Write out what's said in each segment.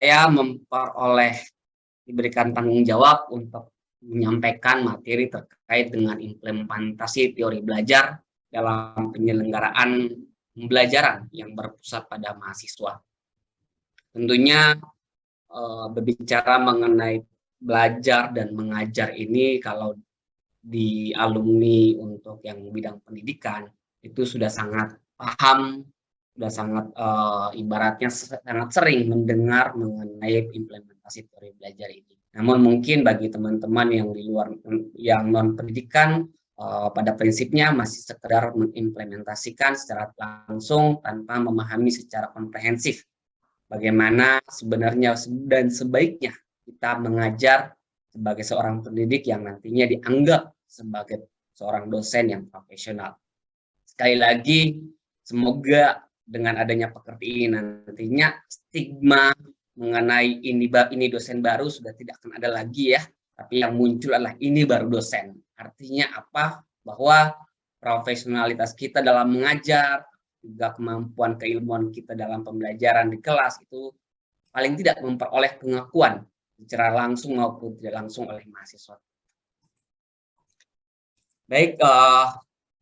saya diberikan tanggung jawab untuk menyampaikan materi terkait dengan implementasi teori belajar dalam penyelenggaraan pembelajaran yang berpusat pada mahasiswa. Tentunya berbicara mengenai belajar dan mengajar ini, kalau di alumni untuk yang bidang pendidikan itu sudah sangat paham, sudah sangat ibaratnya sangat sering mendengar mengenai implementasi teori belajar ini. Namun mungkin bagi teman-teman yang di luar, yang non pendidikan, pada prinsipnya masih sekedar mengimplementasikan secara langsung tanpa memahami secara komprehensif bagaimana sebenarnya dan sebaiknya kita mengajar sebagai seorang pendidik yang nantinya dianggap sebagai seorang dosen yang profesional. Sekali lagi, semoga dengan adanya pekerti ini nantinya stigma mengenai ini dosen baru sudah tidak akan ada lagi ya, tapi yang muncul adalah ini baru dosen. Artinya apa? Bahwa profesionalitas kita dalam mengajar, juga kemampuan keilmuan kita dalam pembelajaran di kelas itu paling tidak memperoleh pengakuan secara langsung maupun tidak langsung oleh mahasiswa. Baik,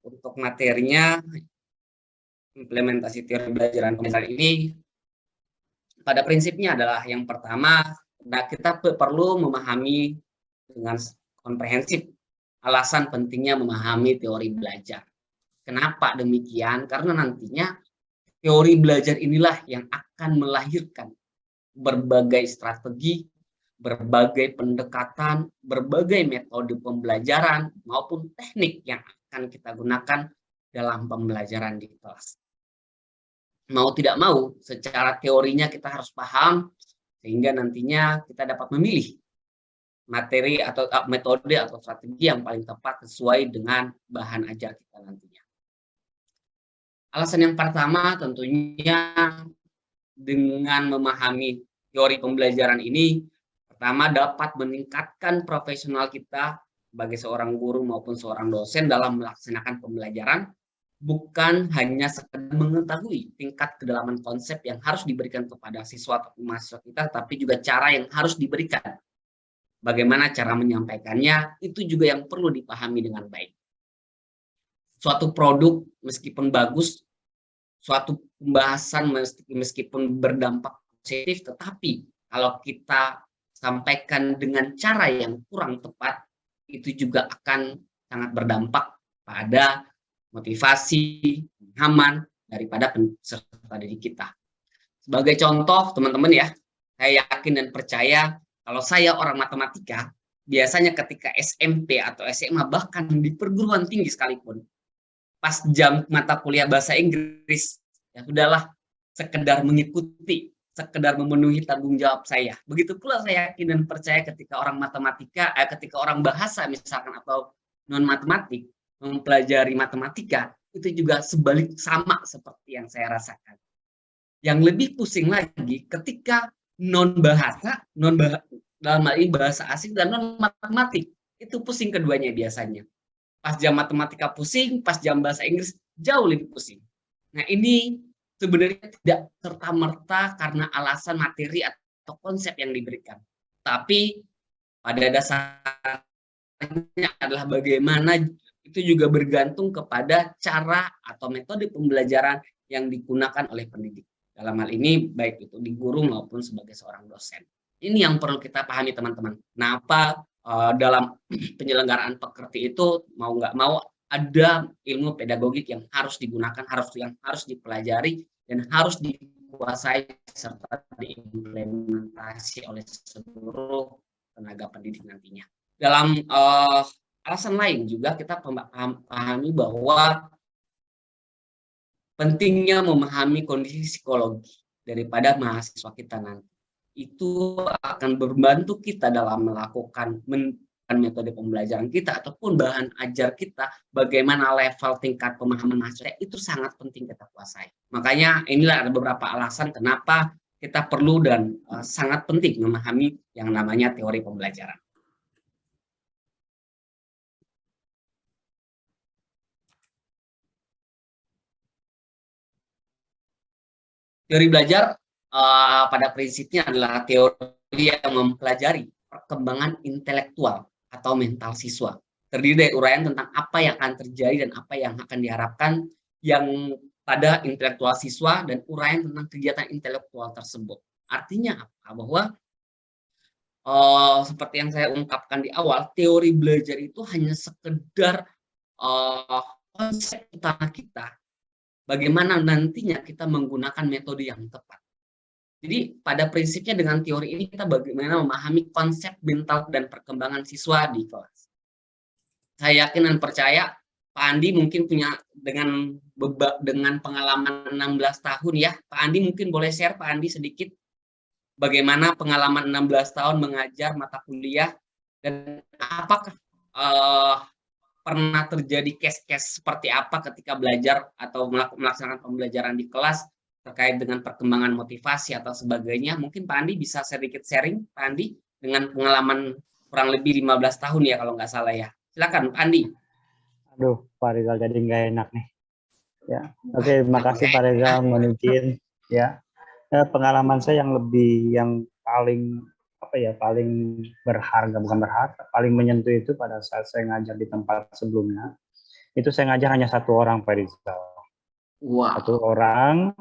untuk materinya, implementasi teori belajaran pembelajaran ini pada prinsipnya adalah yang pertama, kita perlu memahami dengan komprehensif alasan pentingnya memahami teori belajar. Kenapa demikian? Karena nantinya teori belajar inilah yang akan melahirkan berbagai strategi, berbagai pendekatan, berbagai metode pembelajaran maupun teknik yang akan kita gunakan dalam pembelajaran di kelas. Mau tidak mau, secara teorinya kita harus paham, sehingga nantinya kita dapat memilih materi atau metode atau strategi yang paling tepat sesuai dengan bahan ajar kita nantinya. Alasan yang pertama tentunya dengan memahami teori pembelajaran ini, pertama dapat meningkatkan profesional kita sebagai seorang guru maupun seorang dosen dalam melaksanakan pembelajaran, bukan hanya sekedar mengetahui tingkat kedalaman konsep yang harus diberikan kepada siswa atau mahasiswa kita, tapi juga cara yang harus diberikan. Bagaimana cara menyampaikannya, itu juga yang perlu dipahami dengan baik. Suatu produk meskipun bagus, suatu pembahasan meskipun berdampak positif, tetapi kalau kita sampaikan dengan cara yang kurang tepat, itu juga akan sangat berdampak pada motivasi, pemahaman daripada peserta didik kita. Sebagai contoh, teman-teman ya, saya yakin dan percaya kalau saya orang matematika, biasanya ketika SMP atau SMA, bahkan di perguruan tinggi sekalipun, pas jam mata kuliah bahasa Inggris, ya sudahlah, sekedar mengikuti, sekedar memenuhi tanggung jawab saya. Begitu pula saya yakin dan percaya ketika orang matematika, ketika orang bahasa misalkan atau non matematik mempelajari matematika, itu juga sebalik sama seperti yang saya rasakan. Yang lebih pusing lagi ketika non bahasa, dalam hal ini bahasa asing dan non matematik, itu pusing keduanya biasanya. Pas jam matematika pusing, pas jam bahasa Inggris jauh lebih pusing. Nah, ini sebenarnya tidak serta-merta karena alasan materi atau konsep yang diberikan. Tapi pada dasarnya adalah bagaimana itu juga bergantung kepada cara atau metode pembelajaran yang digunakan oleh pendidik. Dalam hal ini baik itu di guru maupun sebagai seorang dosen. Ini yang perlu kita pahami teman-teman. Kenapa dalam penyelenggaraan pekerti itu mau nggak mau ada ilmu pedagogik yang harus digunakan, yang harus dipelajari dan harus dikuasai serta diimplementasi oleh seluruh tenaga pendidik nantinya. Dalam alasan lain juga kita pahami bahwa pentingnya memahami kondisi psikologi daripada mahasiswa kita nanti. Itu akan membantu kita dalam melakukan metode pembelajaran kita ataupun bahan ajar kita, bagaimana level tingkat pemahaman mahasiswa itu sangat penting kita kuasai. Makanya inilah ada beberapa alasan kenapa kita perlu dan sangat penting memahami yang namanya teori pembelajaran. Teori belajar pada prinsipnya adalah teori yang mempelajari perkembangan intelektual atau mental siswa. Terdiri dari uraian tentang apa yang akan terjadi dan apa yang akan diharapkan yang pada intelektual siswa dan uraian tentang kegiatan intelektual tersebut. Artinya apa? Bahwa seperti yang saya ungkapkan di awal, teori belajar itu hanya sekedar konsep utama kita. Bagaimana nantinya kita menggunakan metode yang tepat. Jadi pada prinsipnya dengan teori ini kita bagaimana memahami konsep mental dan perkembangan siswa di kelas. Saya yakin dan percaya Pak Andi mungkin punya dengan pengalaman 16 tahun ya. Pak Andi mungkin boleh share Pak Andi sedikit bagaimana pengalaman 16 tahun mengajar mata kuliah dan apakah pernah terjadi case-case seperti apa ketika belajar atau melaksanakan pembelajaran di kelas terkait dengan perkembangan motivasi atau sebagainya. Mungkin Pak Andi bisa sedikit sharing, Pak Andi, dengan pengalaman kurang lebih 15 tahun ya kalau nggak salah ya. Silakan Pak Andi. Aduh, Pak Rizal jadi nggak enak nih. Ya, oke, terima kasih Pak Rizal menunjukin ya. Pengalaman saya yang paling paling berharga, bukan berharga, paling menyentuh itu pada saat saya ngajar di tempat sebelumnya. Itu saya ngajar hanya satu orang, Pak Rizal. Wow. Satu orang,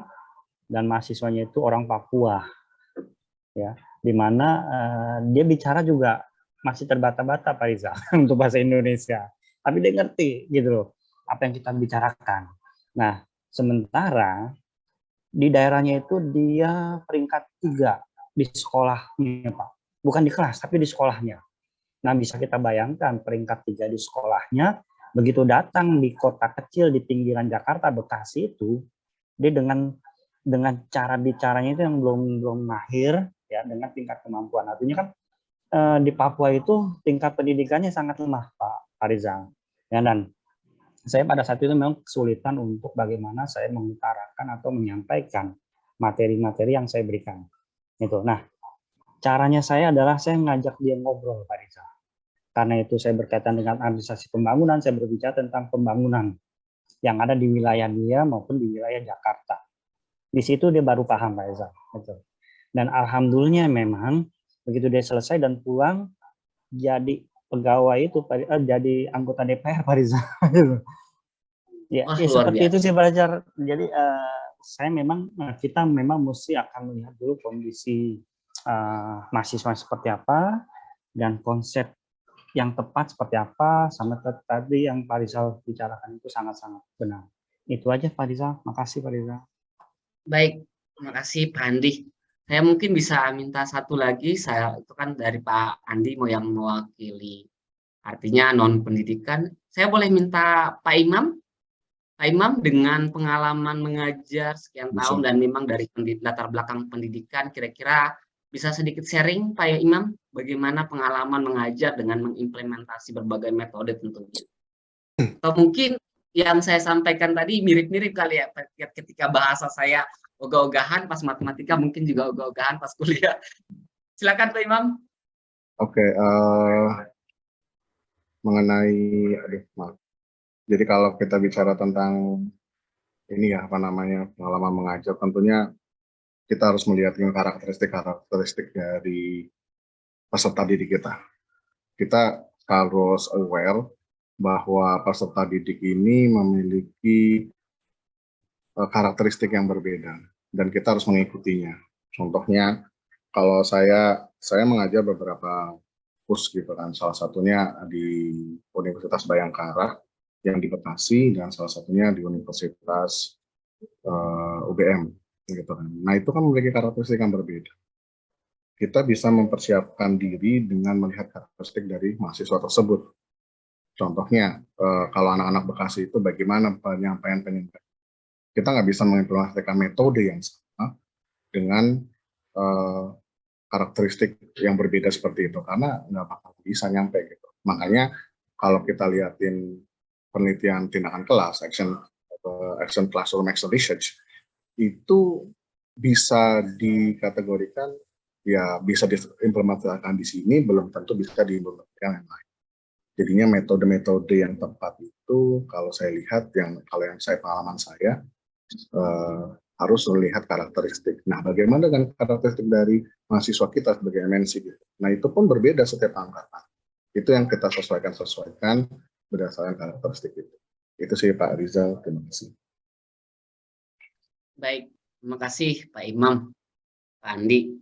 dan mahasiswanya itu orang Papua, ya, di mana dia bicara juga masih terbata-bata, Pak Rizal, untuk bahasa Indonesia. Tapi dia ngerti gitu loh apa yang kita bicarakan. Nah, sementara di daerahnya itu dia peringkat 3 di sekolahnya, Pak. Bukan di kelas, tapi di sekolahnya. Nah, bisa kita bayangkan peringkat 3 di sekolahnya, begitu datang di kota kecil di pinggiran Jakarta, Bekasi itu, dia dengan cara bicaranya itu yang belum mahir, ya, dengan tingkat kemampuan. Artinya kan di Papua itu tingkat pendidikannya sangat lemah, Pak Rizal. Ya, dan saya pada saat itu memang kesulitan untuk bagaimana saya mengutarakan atau menyampaikan materi-materi yang saya berikan. Itu. Nah, caranya saya adalah saya ngajak dia ngobrol, Pak Rizal. Karena itu saya berkaitan dengan administrasi pembangunan, saya berbicara tentang pembangunan yang ada di wilayah dia maupun di wilayah Jakarta. Di situ dia baru paham, Pak Rizal. Dan alhamdulillah memang begitu dia selesai dan pulang jadi pegawai itu, jadi anggota DPR, Pak Rizal. Ya, Wah, ya luar seperti itu biasa. sih belajar. Jadi kita memang mesti akan melihat dulu kondisi mahasiswa seperti apa dan konsep yang tepat seperti apa, sama tadi yang Pak Rizal bicarakan itu sangat-sangat benar. Itu aja Pak Rizal. Makasih Pak Rizal. Baik, terima kasih Pak Andi. Saya mungkin bisa minta satu lagi, saya itu kan dari Pak Andi mau yang mewakili artinya non pendidikan. Saya boleh minta Pak Imam? Pak Imam dengan pengalaman mengajar sekian tahun dan memang dari latar belakang pendidikan, kira-kira bisa sedikit sharing Pak Imam bagaimana pengalaman mengajar dengan mengimplementasi berbagai metode tentunya. Atau mungkin yang saya sampaikan tadi mirip-mirip kali ya ketika bahasa saya ogah-ogahan pas matematika mungkin juga ogah-ogahan pas kuliah. Silakan Pak Imam. Oke, mengenai maaf. Jadi kalau kita bicara tentang ini ya apa namanya pengalaman mengajar, tentunya kita harus melihat karakteristik dari peserta didik kita. Kita harus aware bahwa peserta didik ini memiliki karakteristik yang berbeda dan kita harus mengikutinya. Contohnya, kalau saya mengajar beberapa kurs gitu kan, salah satunya di Universitas Bayangkara yang di Bekasi dan salah satunya di Universitas UGM gitu kan. Nah, itu kan memiliki karakteristik yang berbeda. Kita bisa mempersiapkan diri dengan melihat karakteristik dari mahasiswa tersebut. Contohnya, kalau anak-anak Bekasi itu bagaimana penyampaian. Kita nggak bisa mengimplementasikan metode yang sama dengan karakteristik yang berbeda seperti itu, karena nggak bakal bisa nyampe gitu. Makanya kalau kita lihatin penelitian tindakan kelas, action classroom action research, itu bisa dikategorikan ya bisa diimplementasikan di sini, belum tentu bisa diimplementasikan yang lain. Jadinya metode-metode yang tepat itu kalau saya lihat, kalau yang saya pengalaman saya harus melihat karakteristik. Nah, bagaimana dengan karakteristik dari mahasiswa kita sebagai MNC gitu. Nah, itu pun berbeda setiap angkatan. Itu yang kita sesuaikan berdasarkan karakteristik itu. Itu sih Pak Rizal, terima kasih. Baik, terima kasih Pak Imam, Pak Andi.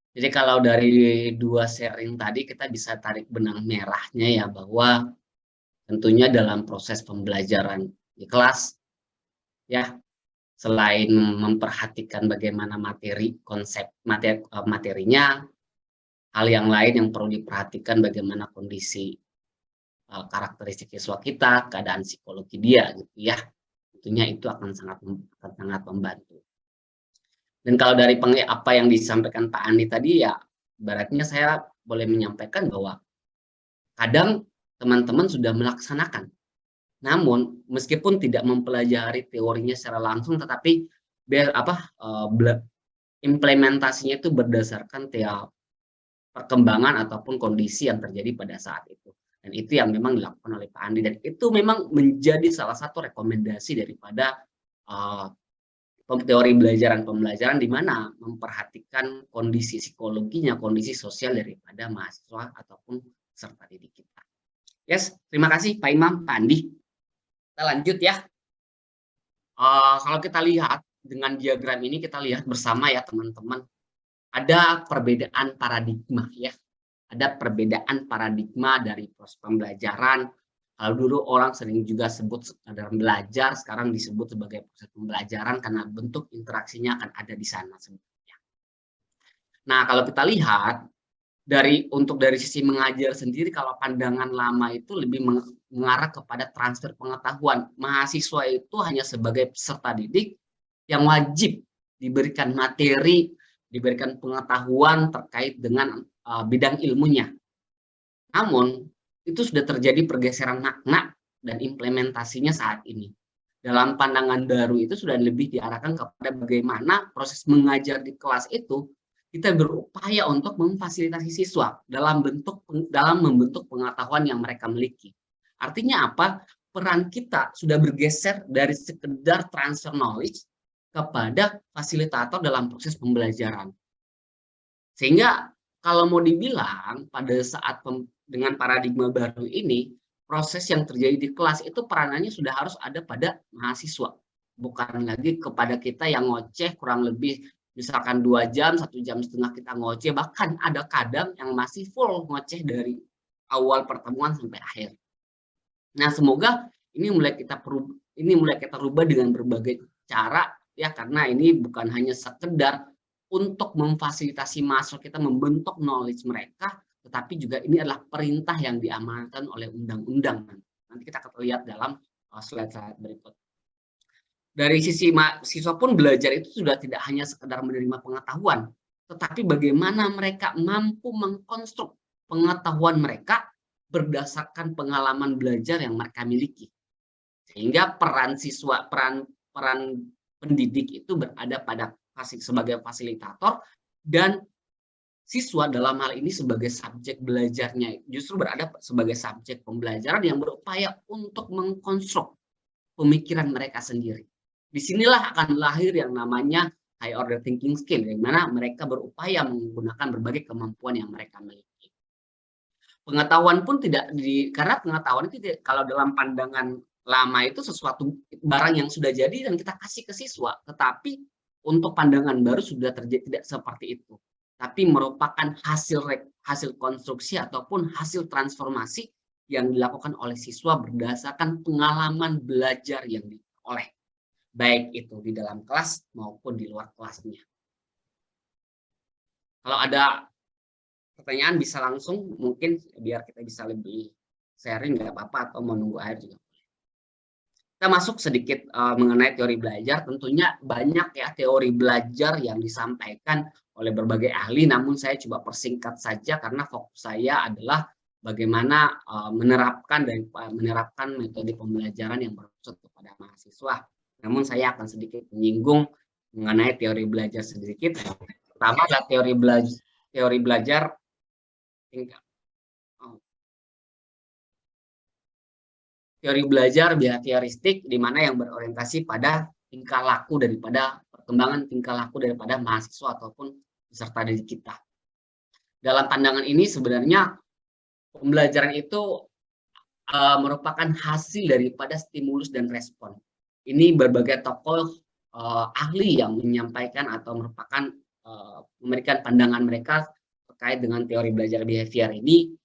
Jadi kalau dari dua sharing tadi kita bisa tarik benang merahnya ya, bahwa tentunya dalam proses pembelajaran di kelas ya, selain memperhatikan bagaimana materi, konsep materinya, hal yang lain yang perlu diperhatikan bagaimana kondisi karakteristik siswa kita, keadaan psikologi dia gitu ya. Tentunya itu akan sangat membantu. Dan kalau dari apa yang disampaikan Pak Andi tadi ya, ibaratnya saya boleh menyampaikan bahwa kadang teman-teman sudah melaksanakan, namun meskipun tidak mempelajari teorinya secara langsung, tetapi implementasinya itu berdasarkan perkembangan ataupun kondisi yang terjadi pada saat itu. Dan itu yang memang dilakukan oleh Pak Andi, dan itu memang menjadi salah satu rekomendasi daripada teori pembelajaran di mana memperhatikan kondisi psikologinya, kondisi sosial daripada mahasiswa ataupun peserta didik kita. Yes, terima kasih Pak Imam, Pak Andi. Kita lanjut ya. Kalau kita lihat dengan diagram ini, kita lihat bersama ya teman-teman, ada perbedaan paradigma ya. Ada perbedaan paradigma dari proses pembelajaran. Kalau dulu orang sering juga sebut sekadar belajar, sekarang disebut sebagai proses pembelajaran karena bentuk interaksinya akan ada di sana sebenarnya. Nah, kalau kita lihat dari sisi mengajar sendiri, kalau pandangan lama itu lebih mengarah kepada transfer pengetahuan. Mahasiswa itu hanya sebagai peserta didik yang wajib diberikan materi, diberikan pengetahuan terkait dengan bidang ilmunya. Namun, itu sudah terjadi pergeseran makna dan implementasinya saat ini. Dalam pandangan baru itu sudah lebih diarahkan kepada bagaimana proses mengajar di kelas itu kita berupaya untuk memfasilitasi siswa dalam membentuk pengetahuan yang mereka miliki. Artinya apa? Peran kita sudah bergeser dari sekedar transfer knowledge kepada fasilitator dalam proses pembelajaran. Sehingga kalau mau dibilang pada saat dengan paradigma baru ini, proses yang terjadi di kelas itu peranannya sudah harus ada pada mahasiswa. Bukan lagi kepada kita yang ngoceh kurang lebih misalkan 2 jam, 1 jam setengah kita ngoceh, bahkan ada kadang yang masih full ngoceh dari awal pertemuan sampai akhir. Nah, semoga ini mulai kita rubah dengan berbagai cara ya, karena ini bukan hanya sekedar untuk memfasilitasi mahasiswa kita membentuk knowledge mereka, tetapi juga ini adalah perintah yang diamanatkan oleh undang-undang. Nanti kita akan lihat dalam slide berikut. Dari sisi mahasiswa pun belajar itu sudah tidak hanya sekedar menerima pengetahuan, tetapi bagaimana mereka mampu mengkonstruk pengetahuan mereka berdasarkan pengalaman belajar yang mereka miliki. Sehingga peran pendidik itu berada pada sebagai fasilitator, dan siswa dalam hal ini sebagai subjek belajarnya justru berada sebagai subjek pembelajaran yang berupaya untuk mengkonstruk pemikiran mereka sendiri. Disinilah akan lahir yang namanya high order thinking skill, di mana mereka berupaya menggunakan berbagai kemampuan yang mereka miliki. Pengetahuan pun karena pengetahuan itu kalau dalam pandangan lama itu sesuatu barang yang sudah jadi dan kita kasih ke siswa, tetapi untuk pandangan baru sudah terjadi tidak seperti itu, tapi merupakan hasil konstruksi ataupun hasil transformasi yang dilakukan oleh siswa berdasarkan pengalaman belajar yang diperoleh, baik itu di dalam kelas maupun di luar kelasnya. Kalau ada pertanyaan bisa langsung, mungkin biar kita bisa lebih sharing, nggak apa-apa, atau mau nunggu akhir juga. Kita masuk sedikit mengenai teori belajar. Tentunya banyak ya teori belajar yang disampaikan oleh berbagai ahli, namun saya coba persingkat saja karena fokus saya adalah bagaimana menerapkan metode pembelajaran yang bermaksud kepada mahasiswa. Namun saya akan sedikit menyinggung mengenai teori belajar sedikit. Pertama adalah teori belajar teori belajar behavioristik, di mana yang berorientasi pada tingkah laku daripada perkembangan tingkah laku daripada mahasiswa ataupun peserta didik kita. Dalam pandangan ini sebenarnya pembelajaran itu merupakan hasil daripada stimulus dan respon. Ini berbagai tokoh ahli yang menyampaikan atau merupakan memberikan pandangan mereka terkait dengan teori belajar behavior ini.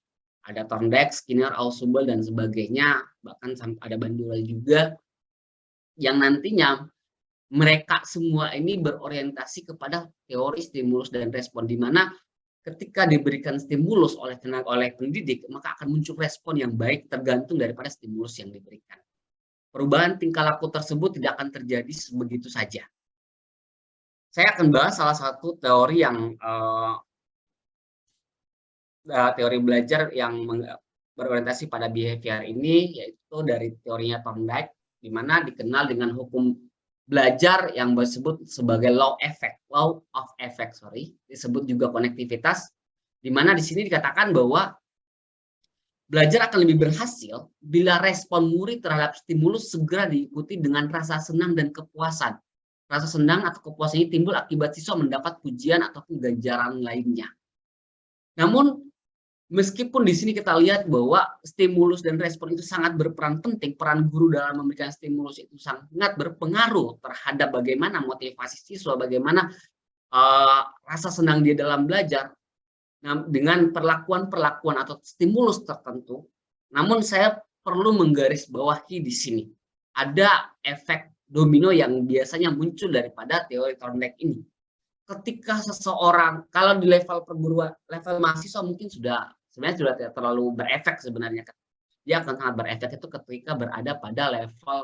Ada Thorndike, Skinner, Ausubel, dan sebagainya, bahkan ada Bandura juga, yang nantinya mereka semua ini berorientasi kepada teori stimulus dan respon, di mana ketika diberikan stimulus oleh pendidik, maka akan muncul respon yang baik tergantung daripada stimulus yang diberikan. Perubahan tingkah laku tersebut tidak akan terjadi begitu saja. Saya akan bahas salah satu teori yang teori belajar yang berorientasi pada behavior ini, yaitu dari teorinya Thorndike, di mana dikenal dengan hukum belajar yang disebut sebagai law of effect, disebut juga konektivitas, di mana di sini dikatakan bahwa belajar akan lebih berhasil bila respon murid terhadap stimulus segera diikuti dengan rasa senang dan kepuasan. Rasa senang atau kepuasan ini timbul akibat siswa mendapat pujian ataupun ganjaran lainnya. Namun, meskipun di sini kita lihat bahwa stimulus dan respon itu sangat berperan penting, peran guru dalam memberikan stimulus itu sangat berpengaruh terhadap bagaimana motivasi siswa, bagaimana rasa senang dia dalam belajar. Nah, dengan perlakuan atau stimulus tertentu, namun saya perlu menggarisbawahi di sini. Ada efek domino yang biasanya muncul daripada teori Thorndike ini. Ketika seseorang, kalau di level perguruan, level mahasiswa mungkin sebenarnya sudah tidak terlalu berefek sebenarnya. Dia akan sangat berefek itu ketika berada pada level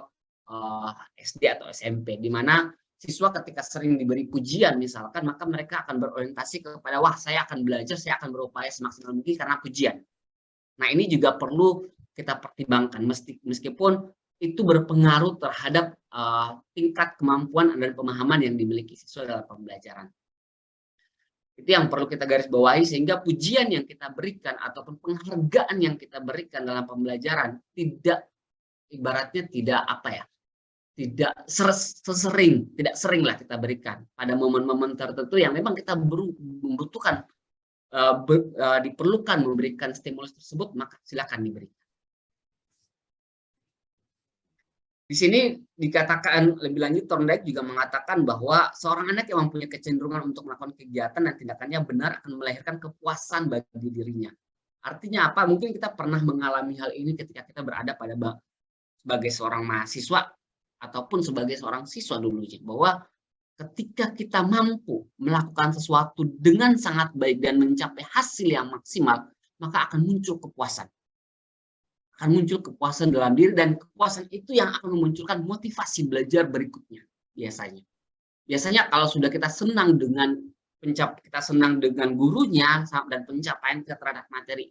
SD atau SMP, di mana siswa ketika sering diberi pujian misalkan, maka mereka akan berorientasi kepada, wah saya akan belajar, saya akan berupaya semaksimal mungkin karena pujian. Nah ini juga perlu kita pertimbangkan, meskipun itu berpengaruh terhadap tingkat kemampuan dan pemahaman yang dimiliki siswa dalam pembelajaran. Itu yang perlu kita garis bawahi, sehingga pujian yang kita berikan ataupun penghargaan yang kita berikan dalam pembelajaran tidak, ibaratnya tidak tidak seringlah kita berikan pada momen-momen tertentu yang memang kita membutuhkan, diperlukan memberikan stimulus tersebut, maka silakan diberikan. Di sini dikatakan lebih lanjut, Thorndike juga mengatakan bahwa seorang anak yang mempunyai kecenderungan untuk melakukan kegiatan dan tindakannya benar akan melahirkan kepuasan bagi dirinya. Artinya apa? Mungkin kita pernah mengalami hal ini ketika kita berada sebagai seorang mahasiswa ataupun sebagai seorang siswa dulunya, bahwa ketika kita mampu melakukan sesuatu dengan sangat baik dan mencapai hasil yang maksimal, maka akan muncul kepuasan. Akan muncul kepuasan dalam diri, dan kepuasan itu yang akan memunculkan motivasi belajar berikutnya biasanya. Biasanya kalau sudah kita senang dengan gurunya dan pencapaian kita terhadap materi,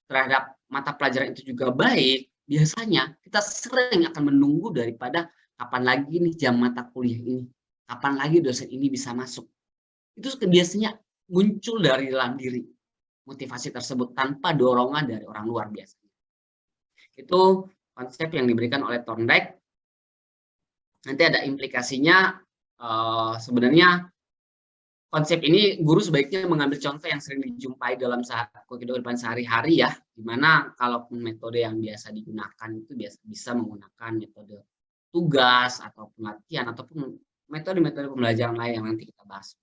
terhadap mata pelajaran itu juga baik, biasanya kita sering akan menunggu daripada kapan lagi nih jam mata kuliah ini, kapan lagi dosen ini bisa masuk. Itu biasanya muncul dari dalam diri motivasi tersebut tanpa dorongan dari orang luar biasanya. Itu konsep yang diberikan oleh Thorndike. Nanti ada implikasinya, sebenarnya konsep ini guru sebaiknya mengambil contoh yang sering dijumpai dalam kehidupan sehari-hari ya, dimana kalaupun metode yang biasa digunakan itu bisa menggunakan metode tugas ataupun latihan ataupun metode-metode pembelajaran lain yang nanti kita bahas.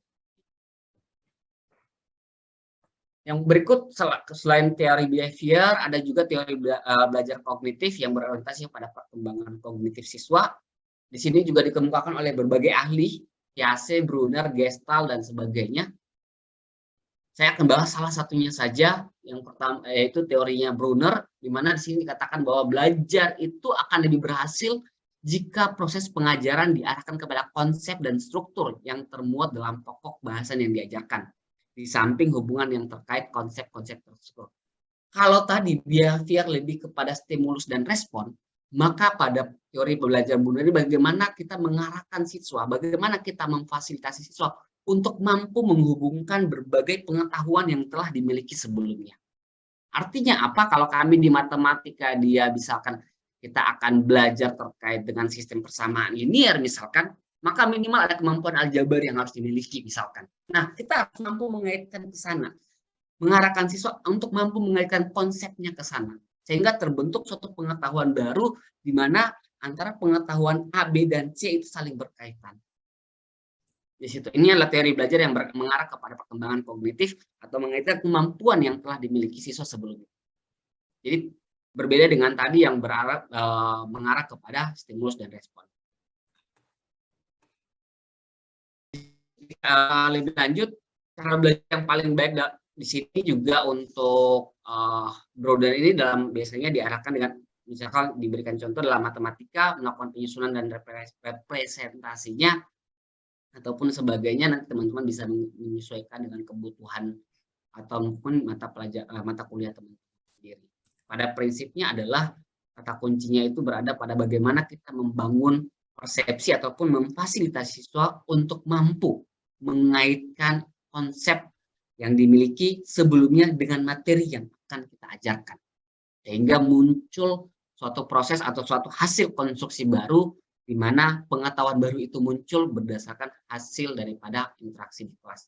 Yang berikut, selain teori behavior, ada juga teori belajar kognitif yang berorientasi pada perkembangan kognitif siswa. Di sini juga dikemukakan oleh berbagai ahli, Piaget, Brunner, Gestalt, dan sebagainya. Saya akan bahas salah satunya saja. Yang pertama yaitu teorinya Brunner, di mana di sini dikatakan bahwa belajar itu akan lebih berhasil jika proses pengajaran diarahkan kepada konsep dan struktur yang termuat dalam pokok bahasan yang diajarkan, di samping hubungan yang terkait konsep-konsep tersebut. Kalau tadi behavior lebih kepada stimulus dan respon, maka pada teori belajar Brunner ini bagaimana kita mengarahkan siswa, bagaimana kita memfasilitasi siswa untuk mampu menghubungkan berbagai pengetahuan yang telah dimiliki sebelumnya. Artinya apa? Kalau kami di matematika misalkan kita akan belajar terkait dengan sistem persamaan linear misalkan, maka minimal ada kemampuan aljabar yang harus dimiliki misalkan. Nah, kita harus mampu mengaitkan ke sana, mengarahkan siswa untuk mampu mengaitkan konsepnya ke sana, sehingga terbentuk suatu pengetahuan baru di mana antara pengetahuan A, B, dan C itu saling berkaitan. Di situ ini adalah teori belajar yang mengarah kepada perkembangan kognitif atau mengaitkan kemampuan yang telah dimiliki siswa sebelumnya. Jadi berbeda dengan tadi yang mengarah kepada stimulus dan respon. Lebih lanjut, cara belajar yang paling baik di sini juga untuk Broder ini biasanya diarahkan dengan misalkan diberikan contoh dalam matematika, melakukan penyusunan dan representasinya ataupun sebagainya, nanti teman-teman bisa menyesuaikan dengan kebutuhan ataupun mata kuliah teman-teman sendiri. Pada prinsipnya adalah kata kuncinya itu berada pada bagaimana kita membangun persepsi ataupun memfasilitasi siswa untuk mampu mengaitkan konsep yang dimiliki sebelumnya dengan materi yang akan kita ajarkan. Sehingga muncul suatu proses atau suatu hasil konstruksi baru di mana pengetahuan baru itu muncul berdasarkan hasil daripada interaksi di kelas.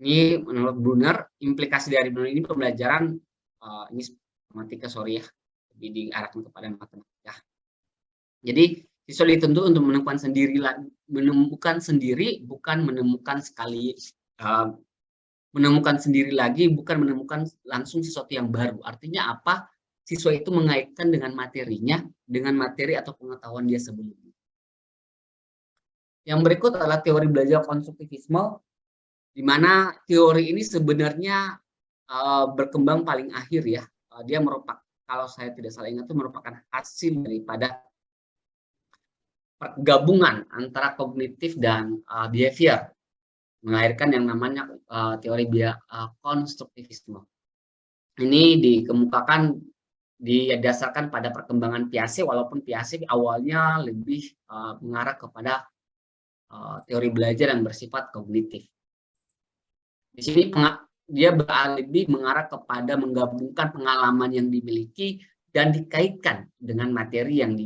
Ini menurut Brunner, implikasi dari Brunner ini pembelajaran, ini matematika ya, lebih diarahkan kepada matematika. Jadi siswa dituntut untuk menemukan sendiri, bukan menemukan sekali, menemukan sendiri lagi, bukan menemukan langsung sesuatu yang baru. Artinya apa? Siswa itu mengaitkan dengan materinya, dengan materi atau pengetahuan dia sebelumnya. Yang berikut adalah teori belajar konstruktivisme, di mana teori ini sebenarnya berkembang paling akhir ya. Dia merupakan, kalau saya tidak salah ingat, itu merupakan hasil daripada pergabungan antara kognitif dan behavior, melahirkan yang namanya teori konstruktivisme. Ini dikemukakan didasarkan pada perkembangan Piaget, walaupun Piaget awalnya lebih mengarah kepada teori belajar yang bersifat kognitif. Di sini dia lebih mengarah kepada menggabungkan pengalaman yang dimiliki dan dikaitkan dengan materi yang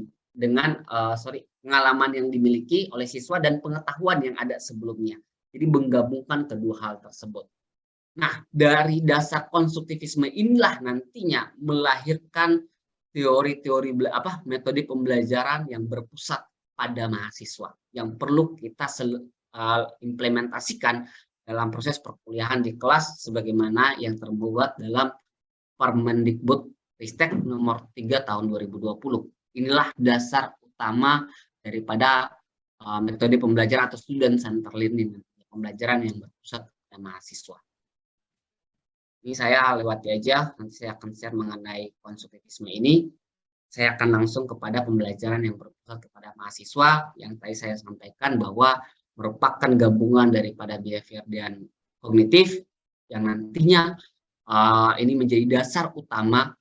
pengalaman yang dimiliki oleh siswa dan pengetahuan yang ada sebelumnya. Jadi menggabungkan kedua hal tersebut. Nah, dari dasar konstruktivisme inilah nantinya melahirkan teori-teori metode pembelajaran yang berpusat pada mahasiswa yang perlu kita implementasikan dalam proses perkuliahan di kelas sebagaimana yang terbuat dalam Permendikbud-Ristek nomor 3 tahun 2020. Inilah dasar utama daripada metode pembelajaran atau student center learning, pembelajaran yang berpusat pada mahasiswa. Ini saya lewati aja, nanti saya akan share mengenai konstruktivisme ini. Saya akan langsung kepada pembelajaran yang berpusat kepada mahasiswa, yang tadi saya sampaikan bahwa merupakan gabungan daripada behavior dan kognitif, yang nantinya ini menjadi dasar utama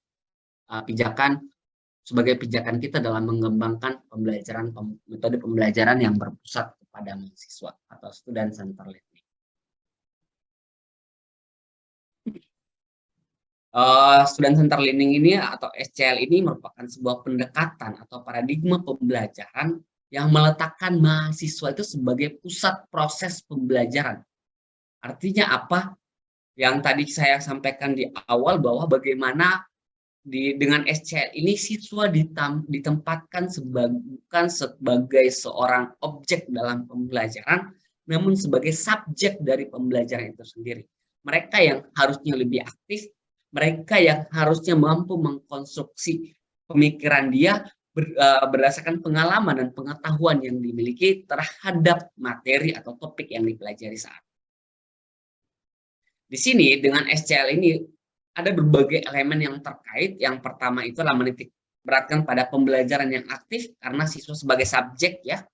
sebagai pijakan kita dalam mengembangkan metode pembelajaran yang berpusat kepada mahasiswa atau student center learning. Student center learning ini atau SCL ini merupakan sebuah pendekatan atau paradigma pembelajaran yang meletakkan mahasiswa itu sebagai pusat proses pembelajaran. Artinya apa? Yang tadi saya sampaikan di awal bahwa bagaimana dengan SCL ini siswa ditempatkan bukan sebagai seorang objek dalam pembelajaran, namun sebagai subjek dari pembelajaran itu sendiri. Mereka yang harusnya lebih aktif, mereka yang harusnya mampu mengkonstruksi pemikiran dia berdasarkan pengalaman dan pengetahuan yang dimiliki terhadap materi atau topik yang dipelajari saat. Di sini dengan SCL ini ada berbagai elemen yang terkait. Yang pertama itu adalah menitik beratkan pada pembelajaran yang aktif karena siswa sebagai subjek ya.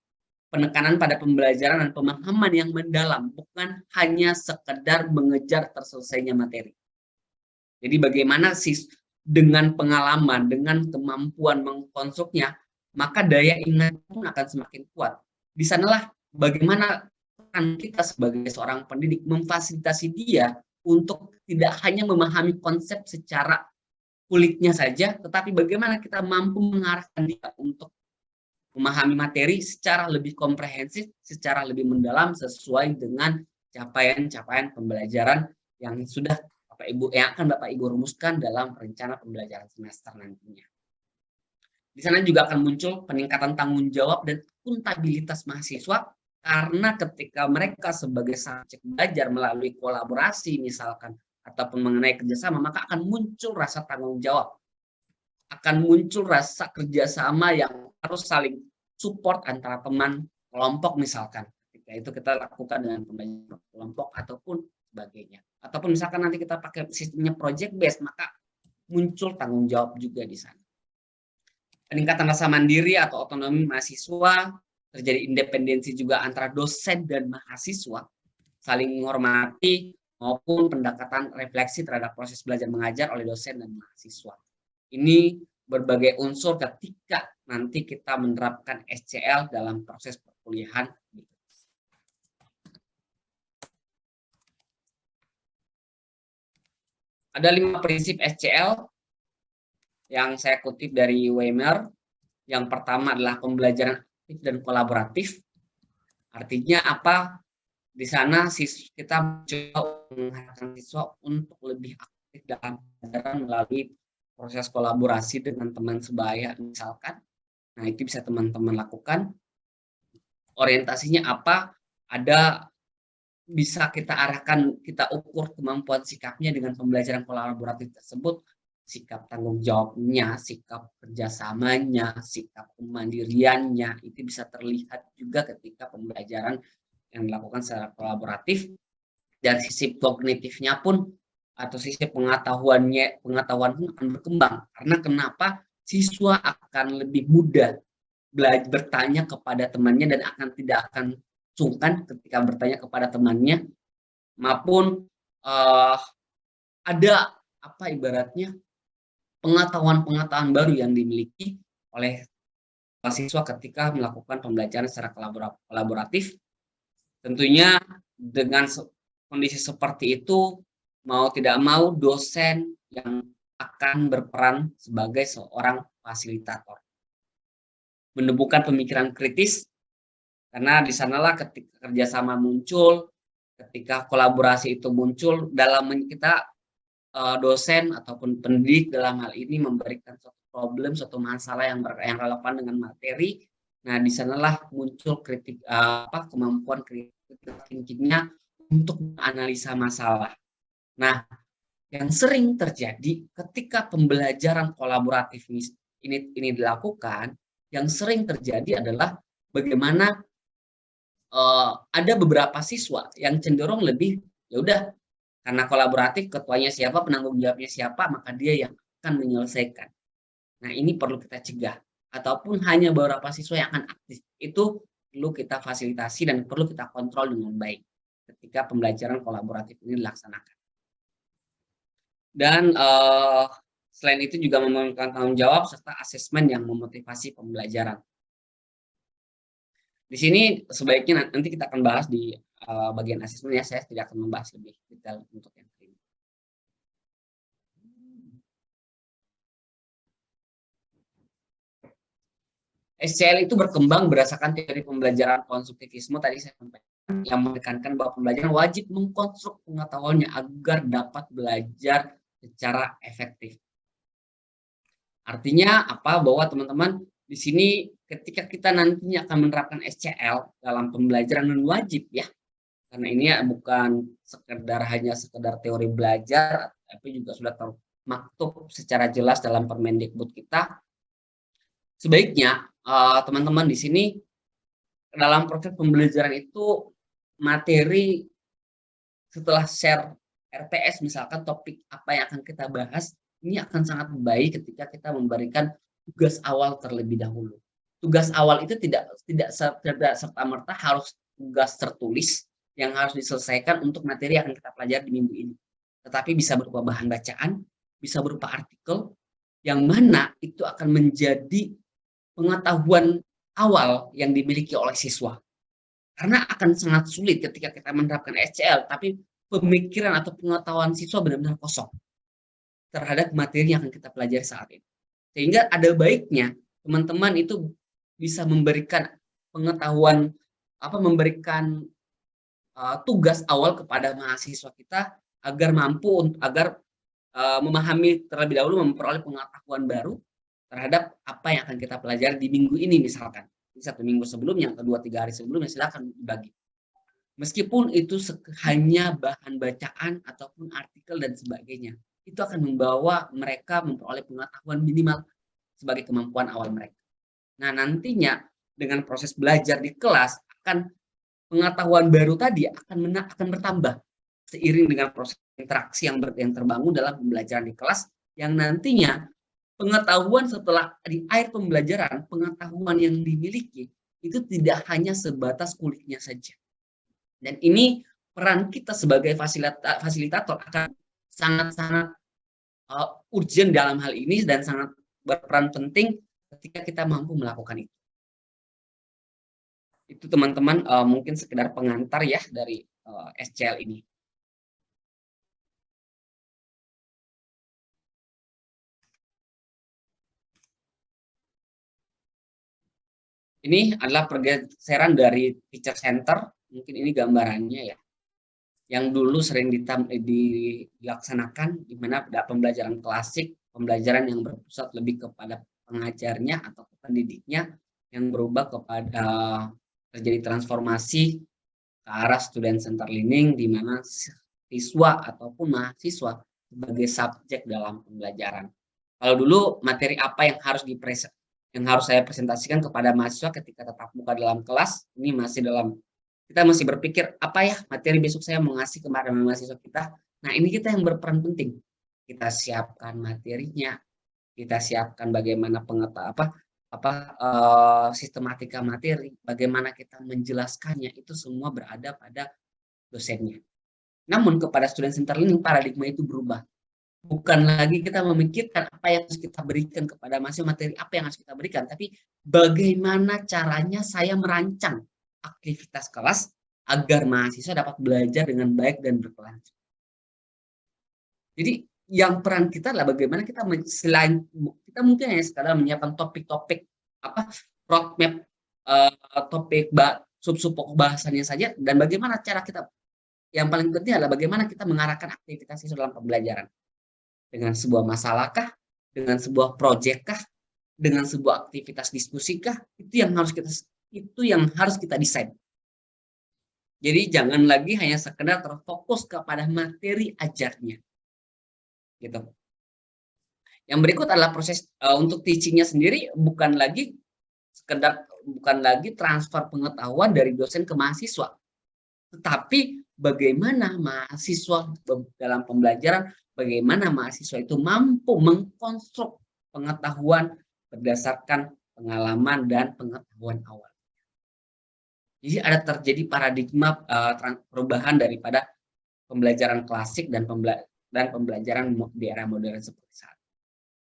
Penekanan pada pembelajaran dan pemahaman yang mendalam, bukan hanya sekedar mengejar terselesainya materi. Jadi bagaimana dengan pengalaman, dengan kemampuan mengkonstruknya, maka daya ingat pun akan semakin kuat. Di sanalah bagaimana kita sebagai seorang pendidik memfasilitasi dia untuk tidak hanya memahami konsep secara kulitnya saja, tetapi bagaimana kita mampu mengarahkan dia untuk memahami materi secara lebih komprehensif, secara lebih mendalam sesuai dengan capaian-capaian pembelajaran yang sudah akan Bapak Ibu rumuskan dalam rencana pembelajaran semester nantinya. Di sana juga akan muncul peningkatan tanggung jawab dan akuntabilitas mahasiswa, karena ketika mereka sebagai subjek belajar melalui kolaborasi misalkan ataupun mengenai kerjasama, maka akan muncul rasa tanggung jawab, akan muncul rasa kerjasama yang harus saling support antara teman kelompok misalkan. Ketika itu kita lakukan dengan pembelajaran kelompok ataupun sebagainya. Ataupun misalkan nanti kita pakai sistemnya project based, maka muncul tanggung jawab juga di sana. Peningkatan rasa mandiri atau otonomi mahasiswa, terjadi independensi juga antara dosen dan mahasiswa, saling menghormati maupun pendekatan refleksi terhadap proses belajar mengajar oleh dosen dan mahasiswa. Ini berbagai unsur ketika nanti kita menerapkan SCL dalam proses perkuliahan. Ada 5 prinsip SCL yang saya kutip dari Weimer. Yang pertama adalah pembelajaran aktif dan kolaboratif. Artinya apa? Di sana kita mencoba mengharapkan siswa untuk lebih aktif dalam pembelajaran melalui proses kolaborasi dengan teman sebaya misalkan. Nah, itu bisa teman-teman lakukan. Orientasinya apa? Ada bisa kita arahkan, kita ukur kemampuan sikapnya dengan pembelajaran kolaboratif tersebut, sikap tanggung jawabnya, sikap kerjasamanya, sikap kemandiriannya, itu bisa terlihat juga ketika pembelajaran yang dilakukan secara kolaboratif. Dari sisi kognitifnya pun atau sisi pengetahuan pun akan berkembang. Karena kenapa? Siswa akan lebih mudah bertanya kepada temannya dan tidak akan sungkan ketika bertanya kepada temannya, maupun ada ibaratnya pengetahuan-pengetahuan baru yang dimiliki oleh siswa ketika melakukan pembelajaran secara kolaboratif. Tentunya dengan kondisi seperti itu, mau tidak mau dosen yang akan berperan sebagai seorang fasilitator, menumbuhkan pemikiran kritis, karena di sanalah ketika kerjasama muncul, ketika kolaborasi itu muncul, dalam kita dosen ataupun pendidik dalam hal ini memberikan suatu problem, suatu masalah yang relevan dengan materi. Nah, di sanalah muncul kemampuan critical thinking-nya untuk menganalisa masalah. Nah, yang sering terjadi ketika pembelajaran kolaboratif ini dilakukan, yang sering terjadi adalah bagaimana ada beberapa siswa yang cenderung lebih, ya udah, karena kolaboratif, ketuanya siapa, penanggung jawabnya siapa, maka dia yang akan menyelesaikan. Nah, ini perlu kita cegah. Ataupun hanya beberapa siswa yang akan aktif. Itu perlu kita fasilitasi dan perlu kita kontrol dengan baik ketika pembelajaran kolaboratif ini dilaksanakan. Dan selain itu juga memerlukan tanggung jawab serta asesmen yang memotivasi pembelajaran. Di sini sebaiknya nanti kita akan bahas di bagian asesmen ya, saya tidak akan membahas lebih detail untuk yang ini. SCL itu berkembang berdasarkan teori pembelajaran konstruktivisme tadi saya sampaikan, yang menekankan bahwa pembelajaran wajib mengkonstruk pengetahuannya agar dapat belajar secara efektif. Artinya apa? Bahwa teman-teman di sini ketika kita nantinya akan menerapkan SCL dalam pembelajaran dan wajib ya, karena ini bukan hanya sekedar teori belajar, tapi juga sudah termaktub secara jelas dalam Permendikbud kita. Sebaiknya teman-teman di sini dalam proses pembelajaran itu materi setelah share RTS misalkan topik apa yang akan kita bahas, ini akan sangat baik ketika kita memberikan tugas awal terlebih dahulu. Tugas awal itu tidak serta-merta harus tugas tertulis yang harus diselesaikan untuk materi yang akan kita pelajari di minggu ini. Tetapi bisa berupa bahan bacaan, bisa berupa artikel, yang mana itu akan menjadi pengetahuan awal yang dimiliki oleh siswa. Karena akan sangat sulit ketika kita menerapkan SCL, tapi pemikiran atau pengetahuan siswa benar-benar kosong terhadap materi yang akan kita pelajari saat ini. Sehingga ada baiknya teman-teman itu bisa memberikan pengetahuan, memberikan tugas awal kepada mahasiswa kita agar mampu memahami terlebih dahulu, memperoleh pengetahuan baru terhadap apa yang akan kita pelajari di minggu ini misalkan. Di 1 minggu sebelumnya atau 2-3 hari sebelumnya silakan dibagi. Meskipun itu hanya bahan bacaan ataupun artikel dan sebagainya, itu akan membawa mereka memperoleh pengetahuan minimal sebagai kemampuan awal mereka. Nah, nantinya dengan proses belajar di kelas pengetahuan baru tadi akan bertambah seiring dengan proses interaksi yang terbangun dalam pembelajaran di kelas, yang nantinya pengetahuan setelah di akhir pembelajaran, pengetahuan yang dimiliki itu tidak hanya sebatas kuliknya saja. Dan ini peran kita sebagai fasilitator akan sangat-sangat urgent dalam hal ini dan sangat berperan penting ketika kita mampu melakukan itu. Itu teman-teman mungkin sekedar pengantar ya dari SCL ini. Ini adalah pergeseran dari teacher center, mungkin ini gambarannya ya, yang dulu sering dilaksanakan, di mana ada pembelajaran klasik, pembelajaran yang berpusat lebih kepada pengajarnya atau pendidiknya, yang berubah kepada terjadi transformasi ke arah student center learning, di mana siswa ataupun mahasiswa sebagai subjek dalam pembelajaran. Kalau dulu materi apa yang harus saya presentasikan kepada mahasiswa ketika tatap muka dalam kelas, ini kita masih berpikir apa ya materi besok saya mau ngasih kepada mahasiswa kita. Nah, ini kita yang berperan penting. Kita siapkan materinya, kita siapkan bagaimana sistematika materi, bagaimana kita menjelaskannya, itu semua berada pada dosennya. Namun kepada student center learning paradigma itu berubah. Bukan lagi kita memikirkan apa yang harus kita berikan kepada mahasiswa, materi apa yang harus kita berikan, tapi bagaimana caranya saya merancang aktivitas kelas agar mahasiswa dapat belajar dengan baik dan berkelanjutan. Jadi yang peran kita adalah bagaimana kita selain kita mungkin hanya sekadar menyiapkan topik-topik roadmap topik sub-sub pokok bahasanya saja, dan bagaimana cara kita, yang paling penting adalah bagaimana kita mengarahkan aktivitas itu dalam pembelajaran. Dengan sebuah masalahkah, dengan sebuah proyek kah, dengan sebuah aktivitas diskusikah, itu yang harus kita desain. Jadi jangan lagi hanya sekedar terfokus kepada materi ajarnya. Gitu. Yang berikut adalah proses untuk teachingnya sendiri, bukan lagi transfer pengetahuan dari dosen ke mahasiswa, tetapi bagaimana mahasiswa dalam pembelajaran, bagaimana mahasiswa itu mampu mengkonstruk pengetahuan berdasarkan pengalaman dan pengetahuan awal. Jadi ada terjadi paradigma perubahan daripada pembelajaran klasik dan pembelajaran di era modern seperti saat ini.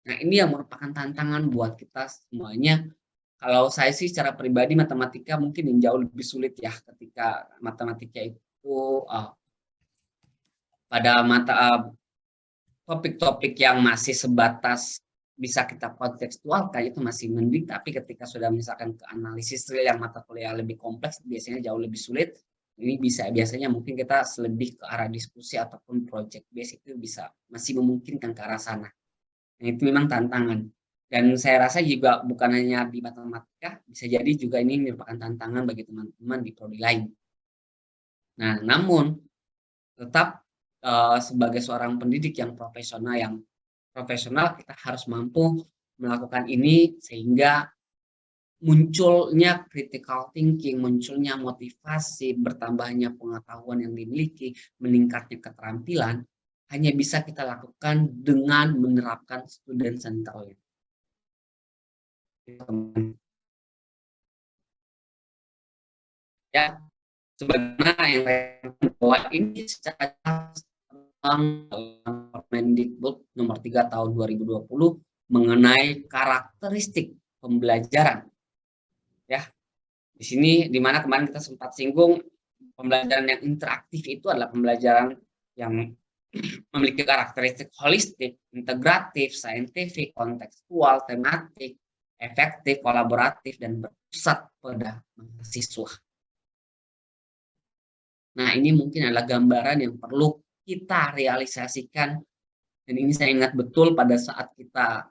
Nah, ini yang merupakan tantangan buat kita semuanya. Kalau saya sih secara pribadi matematika mungkin yang jauh lebih sulit ya, ketika matematika itu pada topik-topik yang masih sebatas bisa kita kontekstualkan itu masih mending, tapi ketika sudah misalkan ke analisis real yang mata kuliah lebih kompleks biasanya jauh lebih sulit. Ini biasanya mungkin kita lebih ke arah diskusi ataupun project base, itu masih memungkinkan ke arah sana. Nah, itu memang tantangan. Dan saya rasa juga bukan hanya di matematika, bisa jadi juga ini merupakan tantangan bagi teman-teman di prodi lain. Nah, namun tetap sebagai seorang pendidik yang profesional, kita harus mampu melakukan ini sehingga munculnya critical thinking, munculnya motivasi, bertambahnya pengetahuan yang dimiliki, meningkatnya keterampilan, hanya bisa kita lakukan dengan menerapkan student centered. Ya, sebagaimana yang bahwa ini secara Permendikbud nomor 3 tahun 2020 mengenai karakteristik pembelajaran. Ya, di sini di mana kemarin kita sempat singgung, pembelajaran yang interaktif itu adalah pembelajaran yang memiliki karakteristik holistik, integratif, saintifik, kontekstual, tematik, efektif, kolaboratif, dan berpusat pada mahasiswa. Nah, ini mungkin adalah gambaran yang perlu kita realisasikan, dan ini saya ingat betul pada saat kita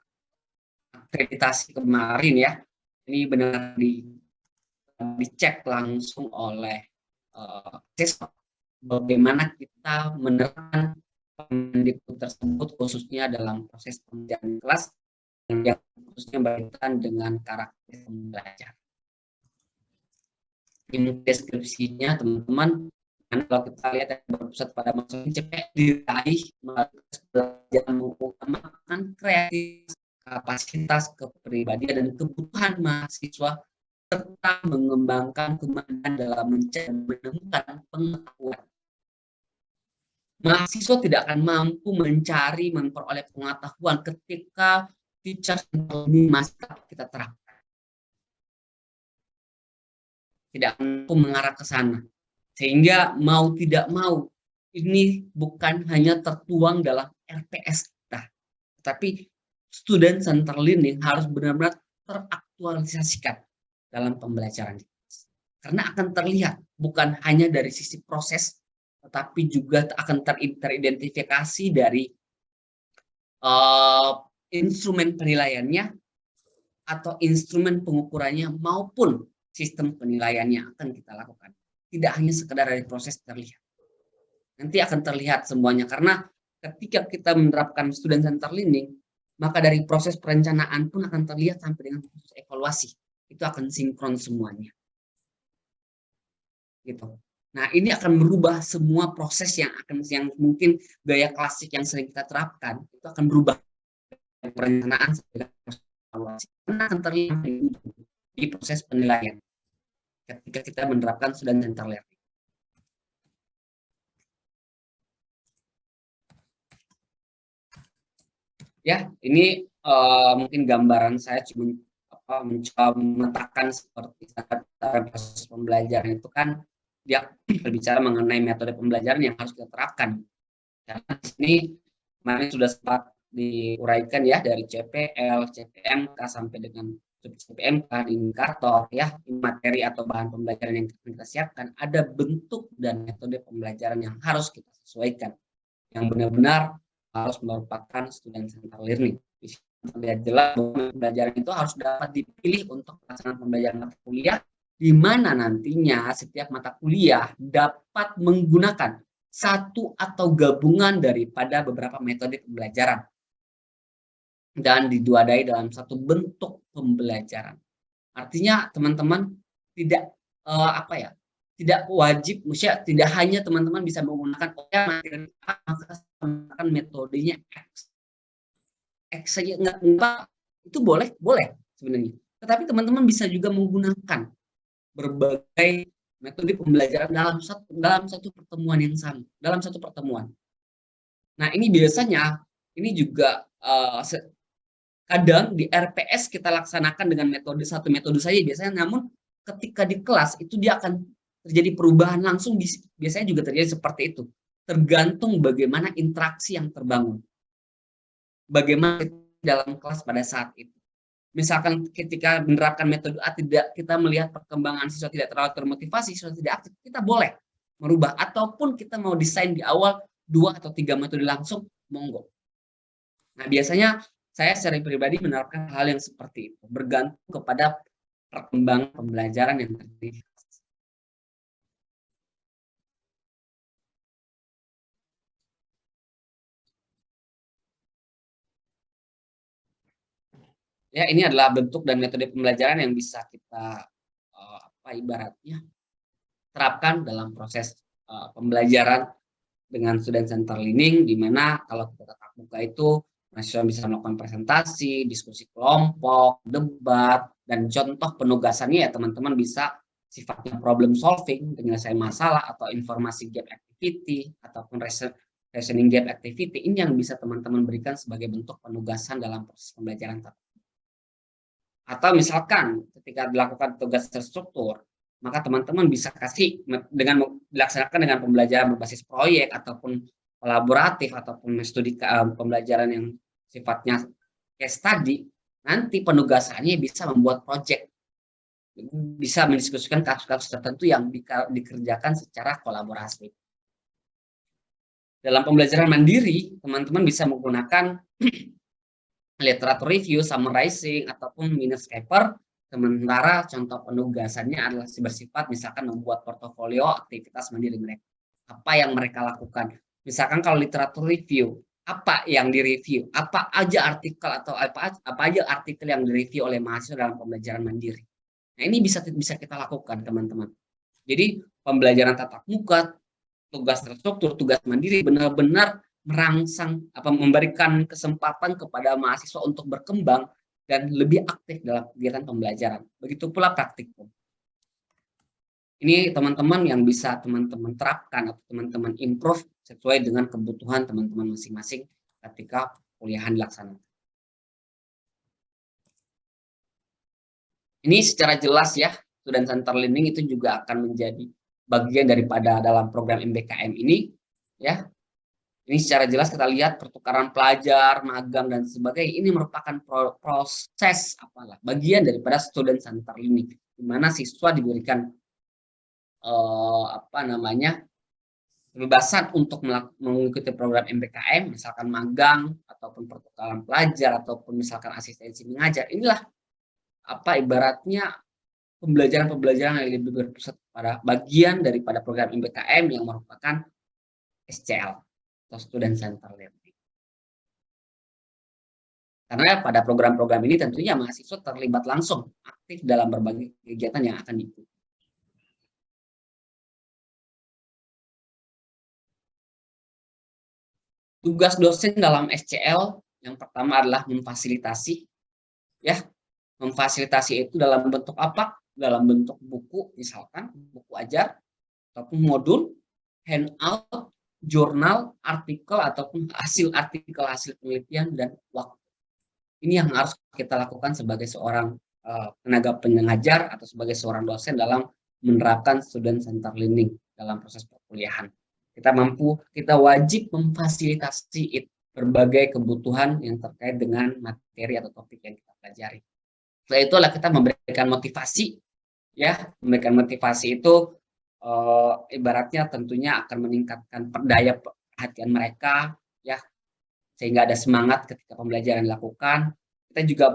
akreditasi kemarin ya, ini benar dicek langsung oleh siswa bagaimana kita menerapkan Kemendikbud tersebut khususnya dalam proses pembelajaran kelas yang khususnya berkaitan dengan karakter pembelajar. Ini deskripsinya teman-teman, kalau kita lihat yang berpusat pada maksud CPE diraih melalui belajar mengutamakan kreativitas, kapasitas, kepribadian, dan kebutuhan mahasiswa serta mengembangkan kemampuan dalam mencari dan menemukan pengetahuan. Mahasiswa tidak akan mampu mencari, memperoleh pengetahuan ketika teacher ini masih kita terapkan. Tidak mampu mengarah ke sana. Sehingga mau tidak mau, ini bukan hanya tertuang dalam RPS kita, tetapi student center learning harus benar-benar teraktualisasikan dalam pembelajaran. Karena akan terlihat bukan hanya dari sisi proses, tetapi juga akan teridentifikasi dari instrumen penilaiannya atau instrumen pengukurannya maupun sistem penilaiannya akan kita lakukan. Tidak hanya sekedar dari proses terlihat. Nanti akan terlihat semuanya, karena ketika kita menerapkan student center learning, maka dari proses perencanaan pun akan terlihat sampai dengan proses evaluasi. Itu akan sinkron semuanya. Gitu. Nah, ini akan merubah semua proses yang mungkin gaya klasik yang sering kita terapkan, itu akan berubah perencanaan sampai proses evaluasi. Karena akan terlihat di proses penilaian ketika kita menerapkan student center learning. Ya, ini mungkin gambaran saya cuma mencoba memetakan seperti proses pembelajaran itu kan dia berbicara mengenai metode pembelajaran yang harus kita terapkan. Karena di sini kemarin sudah sempat diuraikan ya dari CPL, CPMK sampai dengan CPMK, indikator ya, materi atau bahan pembelajaran yang kita siapkan, ada bentuk dan metode pembelajaran yang harus kita sesuaikan, yang benar-benar harus merupakan student center learning. Terlihat jelas bahwa pembelajaran itu harus dapat dipilih untuk pelaksanaan pembelajaran mata kuliah, di mana nantinya setiap mata kuliah dapat menggunakan satu atau gabungan daripada beberapa metode pembelajaran dan diduadai dalam satu bentuk pembelajaran. Artinya teman-teman tidak tidak wajib, maksudnya tidak hanya teman-teman bisa menggunakan materi A, maka menggunakan metodenya X saja enggak, itu boleh sebenarnya. Tetapi teman-teman bisa juga menggunakan berbagai metode pembelajaran dalam satu pertemuan yang sama, dalam satu pertemuan. Nah, ini biasanya ini juga kadang di RPS kita laksanakan dengan satu metode saja biasanya, namun ketika di kelas itu dia akan terjadi perubahan langsung, biasanya juga terjadi seperti itu. Tergantung bagaimana interaksi yang terbangun. Bagaimana dalam kelas pada saat itu. Misalkan ketika menerapkan metode A, kita melihat perkembangan siswa tidak terlalu termotivasi, siswa tidak aktif, kita boleh merubah. Ataupun kita mau desain di awal 2 atau 3 metode langsung, monggo. Nah, biasanya saya secara pribadi menerapkan hal yang seperti itu, bergantung kepada perkembangan pembelajaran yang terjadi. Ya, ini adalah bentuk dan metode pembelajaran yang bisa kita ibaratnya terapkan dalam proses pembelajaran dengan student center learning, di mana kalau kita tatap muka itu mahasiswa bisa melakukan presentasi, diskusi kelompok, debat, dan contoh penugasannya ya teman-teman bisa sifatnya problem solving, penyelesaian masalah, atau informasi gap activity, ataupun reasoning gap activity. Ini yang bisa teman-teman berikan sebagai bentuk penugasan dalam proses pembelajaran. Atau misalkan ketika dilakukan tugas terstruktur, maka teman-teman bisa kasih dengan dilaksanakan dengan pembelajaran berbasis proyek ataupun kolaboratif ataupun studi pembelajaran yang sifatnya case study, nanti penugasannya bisa membuat proyek, bisa mendiskusikan kasus-kasus tertentu yang dikerjakan secara kolaborasi. Dalam pembelajaran mandiri, teman-teman bisa menggunakan literatur review, summarizing, ataupun minutes paper. Sementara contoh penugasannya adalah bersifat misalkan membuat portofolio aktivitas mandiri mereka. Apa yang mereka lakukan. Misalkan kalau literatur review, apa yang direview, apa aja artikel atau apa aja artikel yang direview oleh mahasiswa dalam pembelajaran mandiri. Nah, ini bisa kita lakukan, teman-teman. Jadi, pembelajaran tatap muka, tugas terstruktur, tugas mandiri benar-benar merangsang memberikan kesempatan kepada mahasiswa untuk berkembang dan lebih aktif dalam kegiatan pembelajaran. Begitu pula praktikum. Ini teman-teman yang bisa teman-teman terapkan atau teman-teman improve sesuai dengan kebutuhan teman-teman masing-masing ketika kuliahan dilaksanakan. Ini secara jelas ya, student center learning itu juga akan menjadi bagian daripada dalam program MBKM ini, ya. Ini secara jelas kita lihat pertukaran pelajar, magang dan sebagainya. Ini merupakan proses bagian daripada student center learning, di mana siswa diberikan kebebasan untuk mengikuti program MBKM, misalkan magang ataupun pertukaran pelajar ataupun misalkan asistensi mengajar. Inilah ibaratnya pembelajaran-pembelajaran yang lebih berpusat pada bagian daripada program MBKM yang merupakan SCL atau Student Center Learning. Karena pada program-program ini tentunya mahasiswa terlibat langsung aktif dalam berbagai kegiatan yang akan diikuti. Tugas dosen dalam SCL yang pertama adalah memfasilitasi, ya. Memfasilitasi itu dalam bentuk apa? Dalam bentuk buku, misalkan buku ajar, ataupun modul, handout, jurnal, artikel, ataupun hasil penelitian, dan waktu. Ini yang harus kita lakukan sebagai seorang tenaga pengajar atau sebagai seorang dosen dalam menerapkan student center learning dalam proses perkuliahan. Kita wajib memfasilitasi berbagai kebutuhan yang terkait dengan materi atau topik yang kita pelajari. Setelah itu kita memberikan motivasi, ya. Memberikan motivasi itu ibaratnya tentunya akan meningkatkan daya perhatian mereka, ya, sehingga ada semangat ketika pembelajaran dilakukan. Kita juga,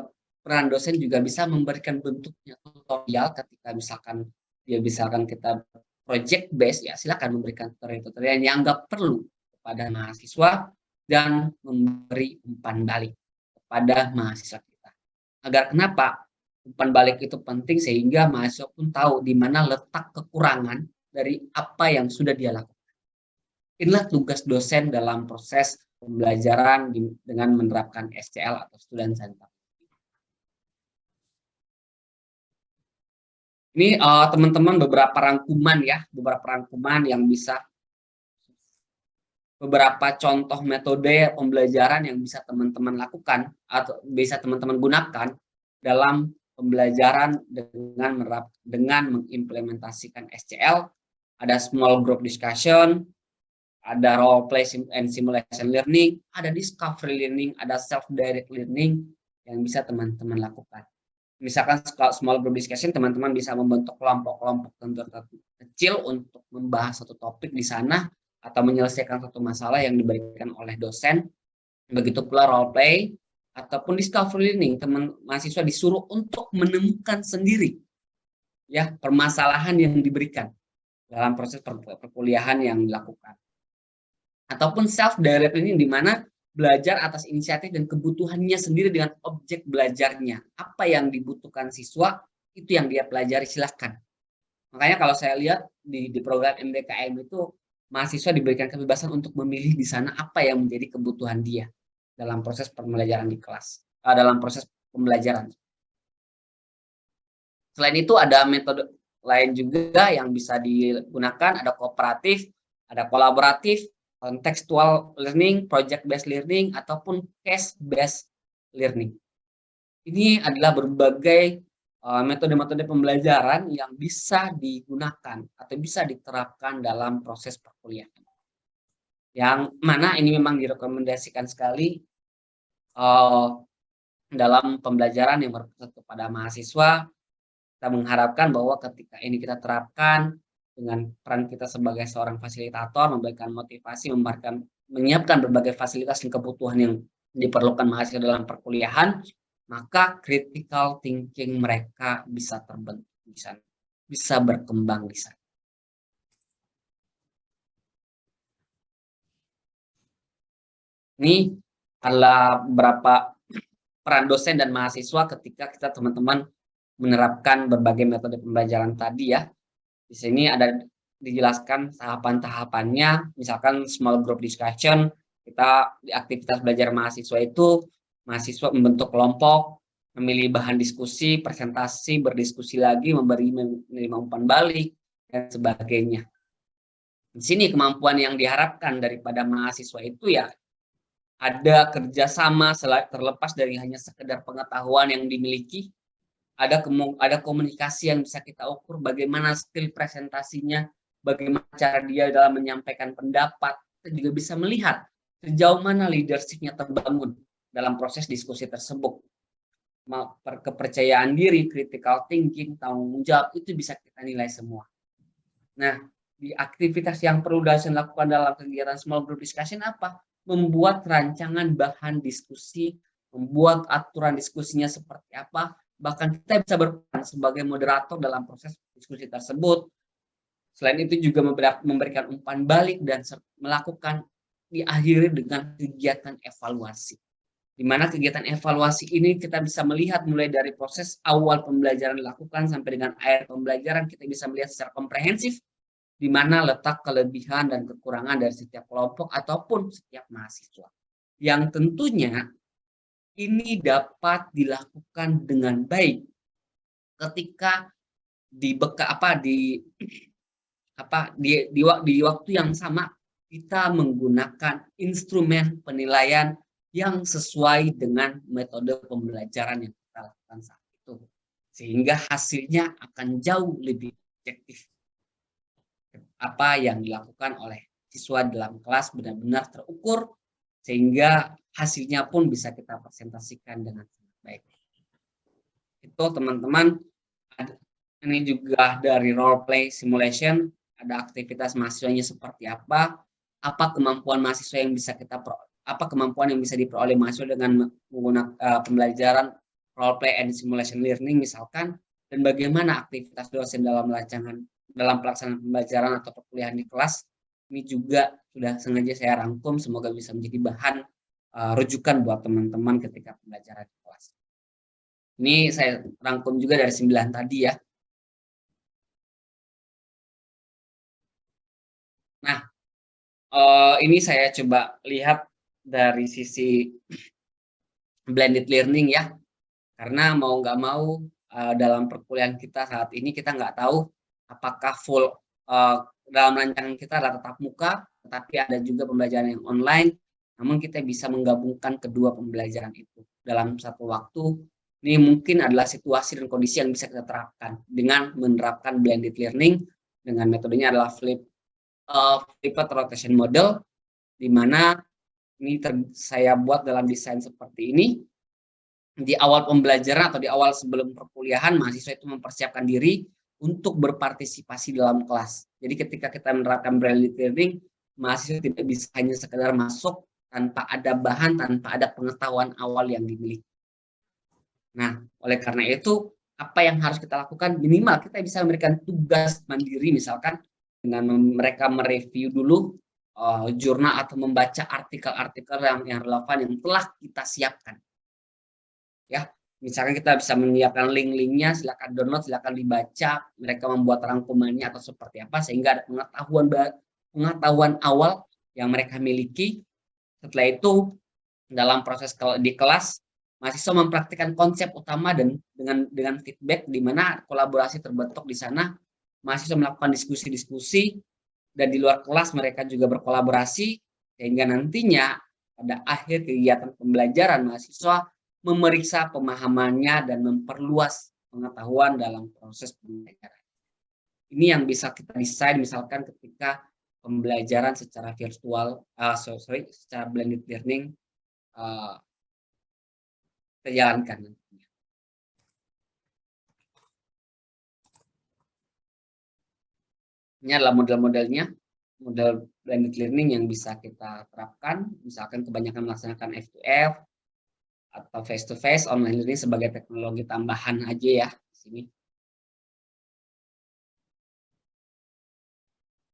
peran dosen juga bisa memberikan bentuknya tutorial ketika misalkan kita project base, ya, silakan memberikan tutorial yang dianggap perlu kepada mahasiswa dan memberi umpan balik kepada mahasiswa kita. Agar kenapa? Umpan balik itu penting sehingga mahasiswa pun tahu di mana letak kekurangan dari apa yang sudah dia lakukan. Inilah tugas dosen dalam proses pembelajaran dengan menerapkan SCL atau Student Center. Ini teman-teman beberapa rangkuman yang bisa, beberapa contoh metode pembelajaran yang bisa teman-teman lakukan atau bisa teman-teman gunakan dalam pembelajaran dengan mengimplementasikan SCL. Ada small group discussion, ada role play and simulation learning, ada discovery learning, ada self-direct learning yang bisa teman-teman lakukan. Misalkan small group discussion, teman-teman bisa membentuk kelompok-kelompok kecil untuk membahas satu topik di sana atau menyelesaikan satu masalah yang diberikan oleh dosen. Begitu pula role play ataupun discovery learning, mahasiswa disuruh untuk menemukan sendiri, ya, permasalahan yang diberikan dalam proses perkuliahan yang dilakukan. Ataupun self-direct learning, di mana belajar atas inisiatif dan kebutuhannya sendiri dengan objek belajarnya. Apa yang dibutuhkan siswa, itu yang dia pelajari, silahkan. Makanya kalau saya lihat di program MBKM itu, mahasiswa diberikan kebebasan untuk memilih di sana apa yang menjadi kebutuhan dia dalam proses pembelajaran di kelas, dalam proses pembelajaran. Selain itu ada metode lain juga yang bisa digunakan, ada kooperatif, ada kolaboratif, contextual learning, project-based learning, ataupun case-based learning. Ini adalah berbagai metode-metode pembelajaran yang bisa digunakan atau bisa diterapkan dalam proses perkuliahan. Yang mana ini memang direkomendasikan sekali dalam pembelajaran yang berpusat kepada mahasiswa. Kita mengharapkan bahwa ketika ini kita terapkan dengan peran kita sebagai seorang fasilitator, memberikan motivasi, menyiapkan berbagai fasilitas dan kebutuhan yang diperlukan mahasiswa dalam perkuliahan, maka critical thinking mereka bisa terbentuk di sana, bisa berkembang di sana. Ini adalah beberapa peran dosen dan mahasiswa ketika kita teman-teman menerapkan berbagai metode pembelajaran tadi ya. Di sini ada dijelaskan tahapan-tahapannya, misalkan small group discussion, kita di aktivitas belajar mahasiswa itu, mahasiswa membentuk kelompok, memilih bahan diskusi, presentasi, berdiskusi lagi, menerima umpan balik, dan sebagainya. Di sini kemampuan yang diharapkan daripada mahasiswa itu ya, ada kerjasama terlepas dari hanya sekedar pengetahuan yang dimiliki, ada komunikasi yang bisa kita ukur, bagaimana skill presentasinya, bagaimana cara dia dalam menyampaikan pendapat. Kita juga bisa melihat sejauh mana leadership-nya terbangun dalam proses diskusi tersebut. Kepercayaan diri, critical thinking, tanggung jawab, itu bisa kita nilai semua. Nah, di aktivitas yang perlu dosen lakukan dalam kegiatan small group discussion apa? Membuat rancangan bahan diskusi, membuat aturan diskusinya seperti apa, bahkan kita bisa berperan sebagai moderator dalam proses diskusi tersebut. Selain itu juga memberikan umpan balik dan melakukan diakhiri dengan kegiatan evaluasi. Di mana kegiatan evaluasi ini kita bisa melihat mulai dari proses awal pembelajaran dilakukan sampai dengan akhir pembelajaran, kita bisa melihat secara komprehensif di mana letak kelebihan dan kekurangan dari setiap kelompok ataupun setiap mahasiswa. Yang tentunya ini dapat dilakukan dengan baik ketika di waktu yang sama kita menggunakan instrumen penilaian yang sesuai dengan metode pembelajaran yang kita lakukan saat itu, sehingga hasilnya akan jauh lebih objektif. Apa yang dilakukan oleh siswa dalam kelas benar-benar terukur, sehingga hasilnya pun bisa kita presentasikan dengan sangat baik. Itu teman-teman, ini juga dari role play simulation, ada aktivitas mahasiswanya seperti apa kemampuan mahasiswa yang bisa kemampuan yang bisa diperoleh mahasiswa dengan menggunakan pembelajaran role play and simulation learning misalkan, dan bagaimana aktivitas dosen dalam pelaksanaan pembelajaran atau perkuliahan di kelas. Ini juga sudah sengaja saya rangkum, semoga bisa menjadi bahan rujukan buat teman-teman ketika pembelajaran di kelas. Ini saya rangkum juga dari 9 tadi ya. Nah, ini saya coba lihat dari sisi blended learning ya, karena mau nggak mau dalam perkuliahan kita saat ini kita nggak tahu apakah full dalam rancangan kita adalah tatap muka, tetapi ada juga pembelajaran yang online, namun kita bisa menggabungkan kedua pembelajaran itu dalam satu waktu. Ini mungkin adalah situasi dan kondisi yang bisa kita terapkan dengan menerapkan blended learning, dengan metodenya adalah flipped rotation model, di mana ini saya buat dalam desain seperti ini. Di awal pembelajaran atau di awal sebelum perkuliahan, mahasiswa itu mempersiapkan diri untuk berpartisipasi dalam kelas. Jadi ketika kita menerapkan blended learning, mahasiswa tidak bisa hanya sekedar masuk tanpa ada bahan, tanpa ada pengetahuan awal yang dimiliki. Nah, oleh karena itu, apa yang harus kita lakukan? Minimal kita bisa memberikan tugas mandiri, misalkan dengan mereka mereview dulu jurnal atau membaca artikel-artikel yang relevan yang telah kita siapkan. Ya, misalkan kita bisa menyiapkan link-linknya, silakan download, silakan dibaca, mereka membuat rangkumannya atau seperti apa, sehingga ada pengetahuan awal yang mereka miliki. Setelah itu, dalam proses di kelas, mahasiswa mempraktikkan konsep utama dan dengan feedback, di mana kolaborasi terbentuk di sana. Mahasiswa melakukan diskusi-diskusi, dan di luar kelas mereka juga berkolaborasi, sehingga nantinya pada akhir kegiatan pembelajaran mahasiswa memeriksa pemahamannya dan memperluas pengetahuan dalam proses pembelajaran. Ini yang bisa kita desain misalkan ketika pembelajaran secara virtual, secara blended learning kita jalankan. Ini adalah model-modelnya, model blended learning yang bisa kita terapkan, misalkan kebanyakan melaksanakan F2F atau face-to-face, online learning sebagai teknologi tambahan aja ya di sini.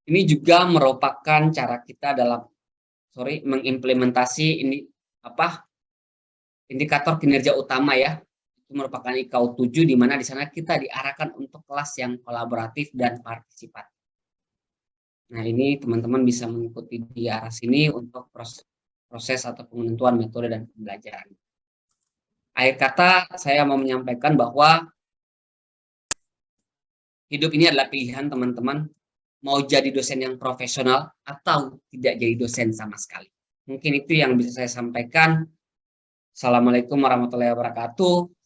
Ini juga merupakan cara kita dalam mengimplementasi indikator kinerja utama ya. Itu merupakan IKAU 7 di mana di sana kita diarahkan untuk kelas yang kolaboratif dan partisipatif. Nah, ini teman-teman bisa mengikuti di arah sini untuk proses atau penentuan metode dan pembelajaran. Akhir kata, saya mau menyampaikan bahwa hidup ini adalah pilihan teman-teman, mau jadi dosen yang profesional atau tidak jadi dosen sama sekali. Mungkin itu yang bisa saya sampaikan. Assalamualaikum warahmatullahi wabarakatuh.